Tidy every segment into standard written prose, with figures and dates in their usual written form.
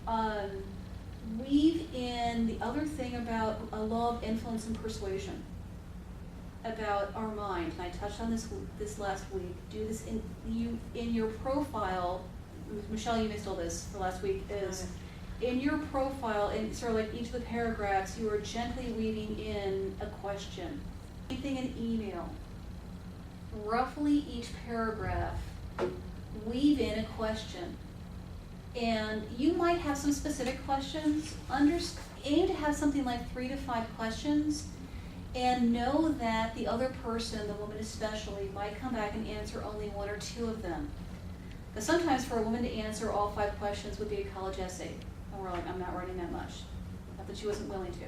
Um, weave in the other thing about a law of influence and persuasion about our mind, and I touched on this last week. Do this in your profile. Michelle, you missed all this for last week. Is in your profile, in sort of like each of the paragraphs, you are gently weaving in a question. Anything in email. Roughly each paragraph, weave in a question. And you might have some specific questions. Aim to have something like 3 to 5 questions, and know that the other person, the woman especially, might come back and answer only 1 or 2 of them. Because sometimes for a woman to answer all 5 questions would be a college essay. And we're like, I'm not writing that much. Not that she wasn't willing to.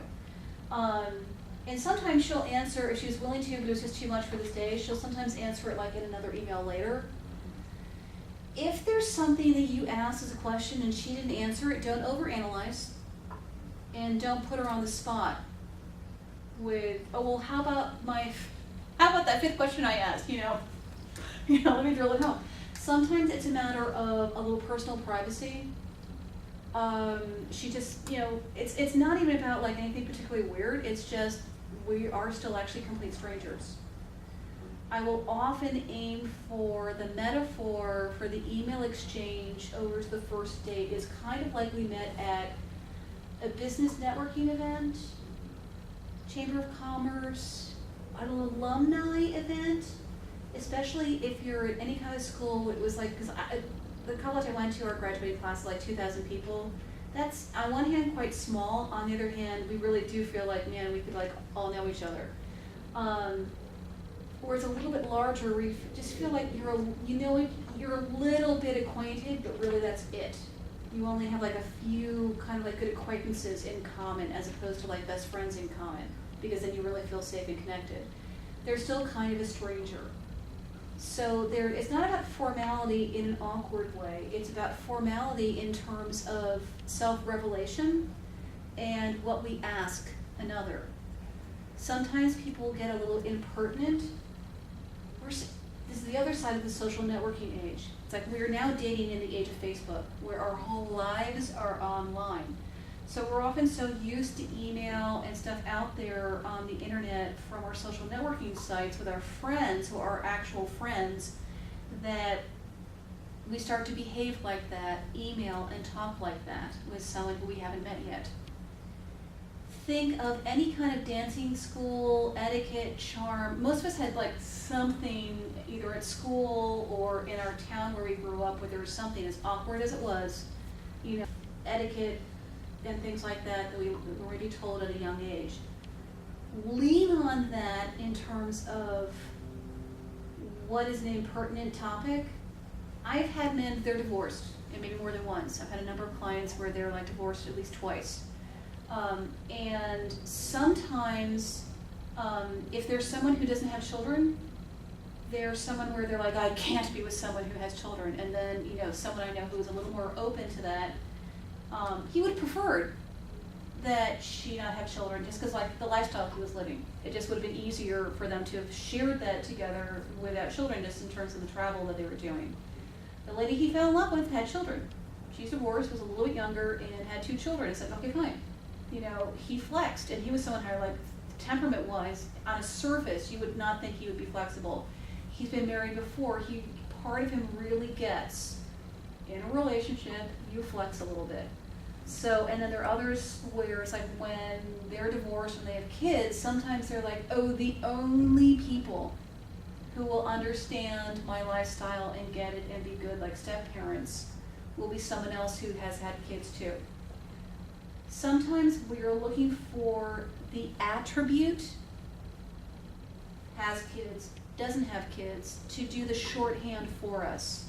And sometimes she'll answer, if she was willing to, but it was just too much for this day, she'll sometimes answer it like in another email later. If there's something that you asked as a question and she didn't answer it, don't overanalyze. And don't put her on the spot with, oh, well, how about that 5th question I asked, let me drill it home. Sometimes it's a matter of a little personal privacy. She just, it's not even about like anything particularly weird, it's just, we are still actually complete strangers. I will often aim for the metaphor for the email exchange over to the first date is kind of like we met at a business networking event, Chamber of Commerce, an alumni event, especially if you're at any kind of school. It was like, because the college I went to, our graduating class is like 2,000 people. That's on one hand quite small, on the other hand, we really do feel like, man, we could like all know each other. Whereas a little bit larger, where you just feel like you're a little bit acquainted, but really that's it. You only have like a few kind of like good acquaintances in common, as opposed to like best friends in common, because then you really feel safe and connected. They're still kind of a stranger. So it's not about formality in an awkward way. It's about formality in terms of self-revelation and what we ask another. Sometimes people get a little impertinent. This is the other side of the social networking age. It's like we're now dating in the age of Facebook, where our whole lives are online. So we're often so used to email and stuff out there on the internet from our social networking sites with our friends who are actual friends, that we start to behave like that, email and talk like that with someone who we haven't met yet. Think of any kind of dancing school, etiquette, charm. Most of us had like something either at school or in our town where we grew up, where there was something, as awkward as it was, etiquette and things like that we were maybe told at a young age. Lean on that in terms of what is an impertinent topic. I've had men, they're divorced, and maybe more than once. I've had a number of clients where they're like divorced at least twice. And sometimes, if there's someone who doesn't have children, there's someone where they're like, I can't be with someone who has children. And then, someone I know who is a little more open to that, he would have preferred that she not have children, just because like the lifestyle he was living. It just would have been easier for them to have shared that together without children, just in terms of the travel that they were doing. The lady he fell in love with had children. She's divorced, was a little bit younger, and had 2 children. I said, okay, fine. He flexed, and he was someone who, like, temperament-wise, on a surface, you would not think he would be flexible. He's been married before. Part of him really gets, in a relationship, you flex a little bit. So, and then there are others where it's like when they're divorced and they have kids, sometimes they're like, oh, the only people who will understand my lifestyle and get it and be good like step-parents will be someone else who has had kids too. Sometimes we are looking for the attribute, has kids, doesn't have kids, to do the shorthand for us,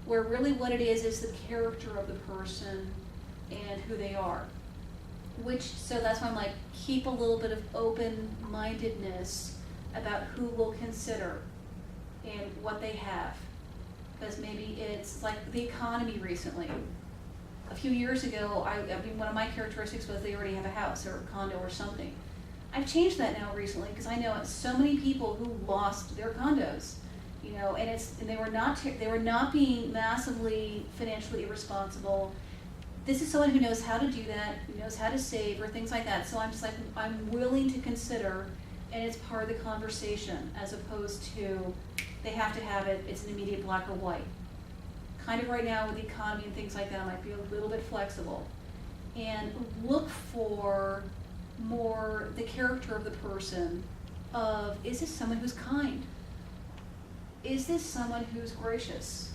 where really what it is the character of the person and who they are. So that's why I'm like, keep a little bit of open-mindedness about who we'll consider and what they have. Because maybe it's like the economy recently. A few years ago, one of my characteristics was they already have a house or a condo or something. I've changed that now recently, because I know so many people who lost their condos, and they were not being massively financially irresponsible. this is someone who knows how to do that, who knows how to save, or things like that. So I'm just like, I'm willing to consider, and it's part of the conversation, as opposed to they have to have it, it's an immediate black or white. Kind of right now with the economy and things like that, I might be a little bit flexible. And look for more the character of the person of, is this someone who's kind? Is this someone who's gracious?